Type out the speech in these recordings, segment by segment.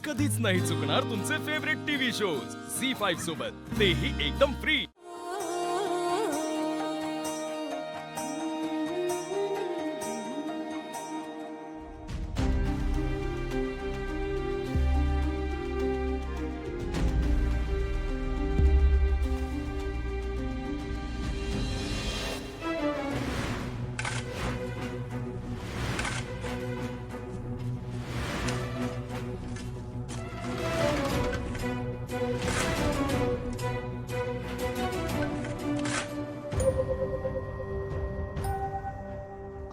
कधीच नाही चुकणार तुमचे फेवरेट टीव्ही शोज झी5 सोबत, तेही एकदम फ्री।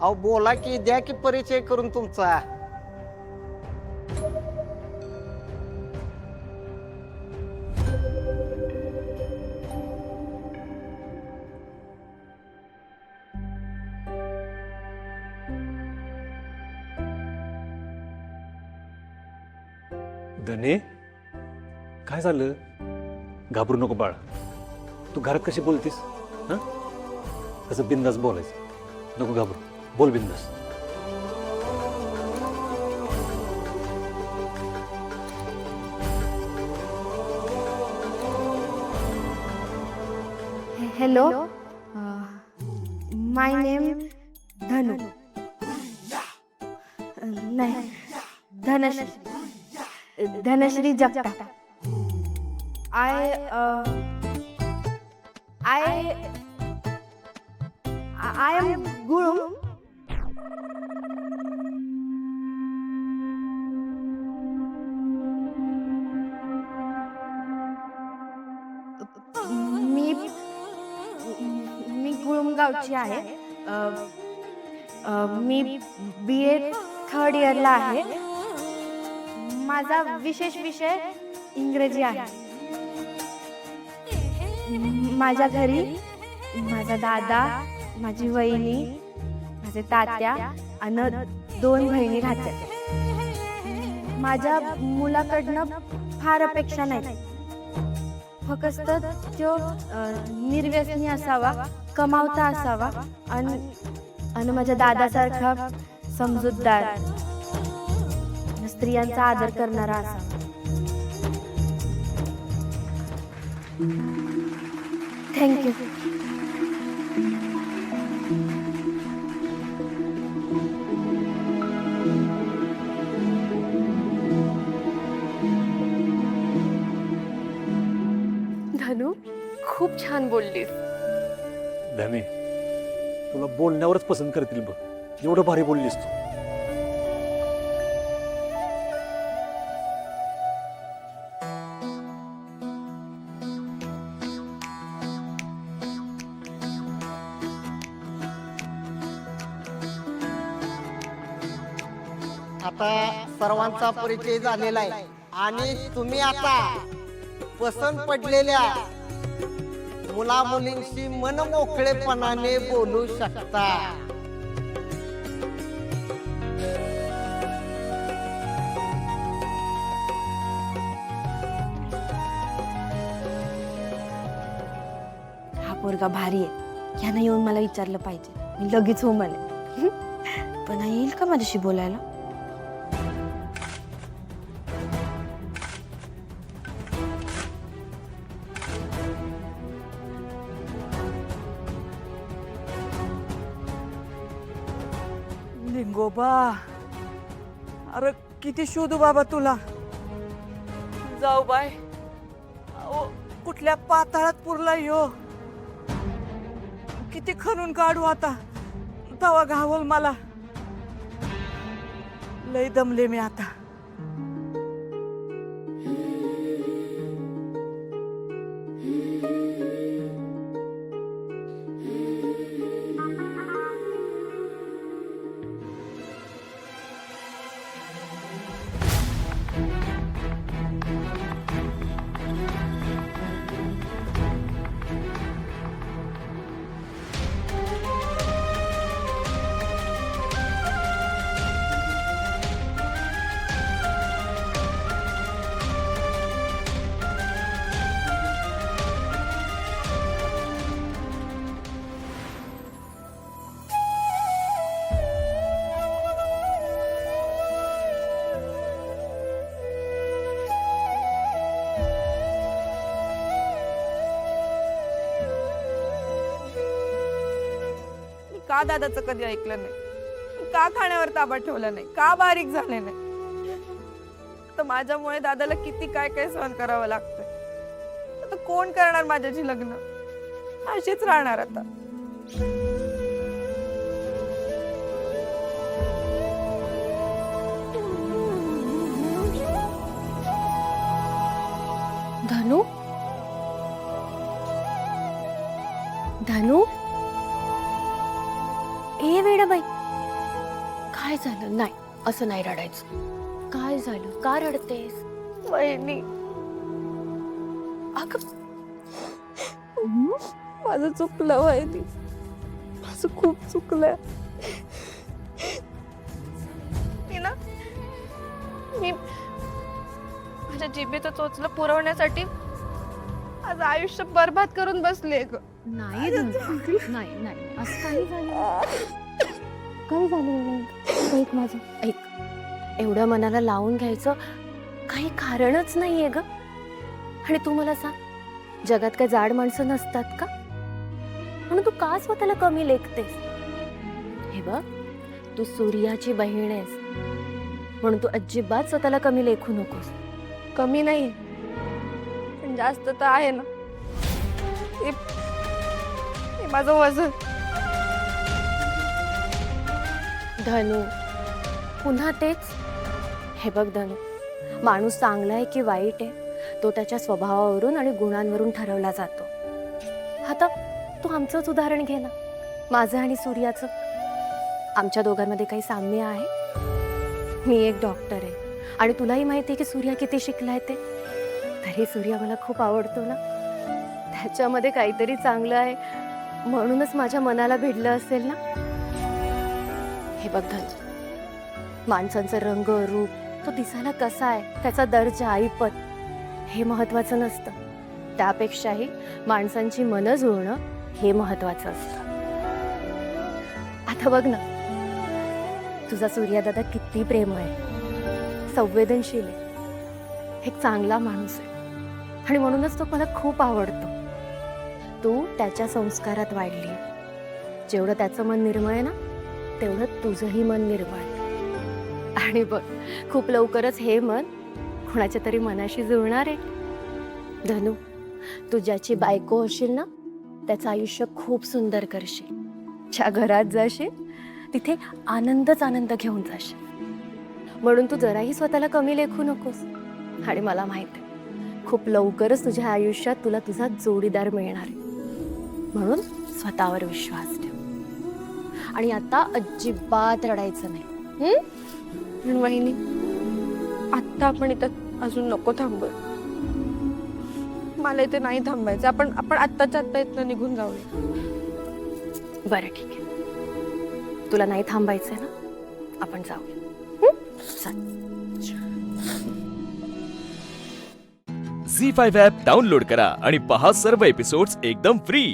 अहो बोला की, द्या की परिचय करून तुमचा। धने, काय झालं? घाबरू नको बाळ, तू घरात कशी बोलतीस? हं? असं बिंदास बोलायचं, नको घाबरू, बोल बिंदास। Hello, my name धनु, नाही धनश्री जगताप। I am गुळूम। मी गुळूम गावची आहे। मी BA थर्ड इयरला आहे। माझा विशेष विषय इंग्रजी आहे। माझ्या घरी माझा दादा, माझी वहिनी, माझे तात्या आणि 2 बहिणी राहतात। माझ्या मुलाकडनं फार अपेक्षा नाही, फक्त तो निर्व्यसनी असावा, कमावता असावा आणि माझ्या दादासारखा समजूतदार, स्त्रियांचा आदर करणारा असावा। थँक्यू। धनु, खूप छान बोललीस। धने, तुला बोलण्यावरच पसंत करतील बघ, एवढं भारी बोललीस तू। आता सर्वांचा परिचय झालेला आहे आणि तुम्ही आता पसंत पडलेल्या मुला मुलींशी मनमोकळेपणाने बोलू शकता। हा पोरगा भारी आहे, यानं येऊन मला विचारलं पाहिजे, मी लगेच हो म्हणे। पण येईल का माझ्याशी बोलायला? लिंगोबा, अरे किती शोधू बाबा तुला। जाऊ बाय, अहो कुठल्या पाताळात पुरला यो, किती खणून काढू आता, तवा घावल मला, लय दमले मी आता। का दादाचं कधी ऐकलं नाही, का खाण्यावर ताबा ठेवला नाही, का बारीक झाले नाही. तर माझ्यामुळे दादाला किती काय काय सहन करावं लागतंय. आता कोण करणार माझ्याशी लग्न. अशीच राहणार आता. धनु धनु ए वेडाबाई, काय झालं? नाही, असं नाही रडायचं. काय झालं? का रडतेस? वहिनी, अगं माझं चुकलं वहिनी, माझं खूप चुकलं. मी माझ्या जिभेचं चोचलं पुरवण्यासाठी आज आयुष्य बर्बाद करून बसले ग. नाही धनु, नाही नाही, असं काही झालं. काय झालं? ऐक माझं, ऐक. एवढं मनाला लावून घ्यायचं काही कारणच नाहीये ग. आणि तू मला सांग, जगात काय जाड माणसं नसतात का? म्हणून तू का स्वतःला कमी लेखतेस? हे बघ, तू सूर्याची बहीण आहेस, म्हणून तू अजिबात स्वतःला कमी लेखू नकोस. कमी नाही, पण जास्त तर आहे ना. हे माझं वजन. धनु, पुन्हा तेच? हे बघ धनु, माणूस चांगला आहे की वाईट आहे तो त्याच्या स्वभावावरून आणि गुणांवरून ठरवला जातो. आता तू आमचंच उदाहरण घे ना, माझं आणि सूर्याचं. आमच्या दोघांमध्ये काही साम्य आहे? मी एक डॉक्टर आहे आणि तुलाही माहिती आहे की सूर्या किती शिकलाय ते. तरी सूर्या मला खूप आवडतो ना. त्याच्यामध्ये काहीतरी चांगलं आहे म्हणूनच माझ्या मनाला भिडलं असेल ना. हे बघ धनु, माणसांचं रंग, रूप, तो दिसायला कसा आहे, त्याचा दर्जा, ऐपत, हे महत्वाचं नसतं. त्यापेक्षाही माणसांची मनं जुळणं हे महत्वाचं असतं. आता बघ ना, तुझा सूर्यादादा किती प्रेम आहे, संवेदनशील आहे, एक चांगला माणूस आहे आणि म्हणूनच तो मला खूप आवडतो. तू त्याच्या संस्कारात वाढली. जेवढं त्याचं मन निर्मळ आहे ना, तेवढं तुझंही मन निर्मळ आहे. आणि बघ, खूप लवकरच हे मन कोणाच्या तरी मनाशी जुळणार आहे. धनु, तू ज्याची बायको होशील ना, त्याचं आयुष्य खूप सुंदर करशील. ज्या घरात जाशील तिथे आनंदच आनंद घेऊन जाशील. म्हणून तू जराही स्वतःला कमी लेखू नकोस. आणि मला माहित आहे, खूप लवकरच तुझ्या आयुष्यात तुला तुझा जोडीदार मिळणार आहे. म्हणून स्वतःवर विश्वास ठेव. आणि आता अजिबात रडायचं नाही. पण वहिनी, आत्ता आपण इथं अजून नको थांबू. मला इथे नाही थांबायचं. आपण आत्ताच्या आत्ता इथनं निघून जाऊया. बरं, ठीक आहे. तुला नाही थांबायचंय ना, आपण जाऊया. चल. झी 5 ॲप डाउनलोड करा आणि पहा सर्व एपिसोड्स एकदम फ्री.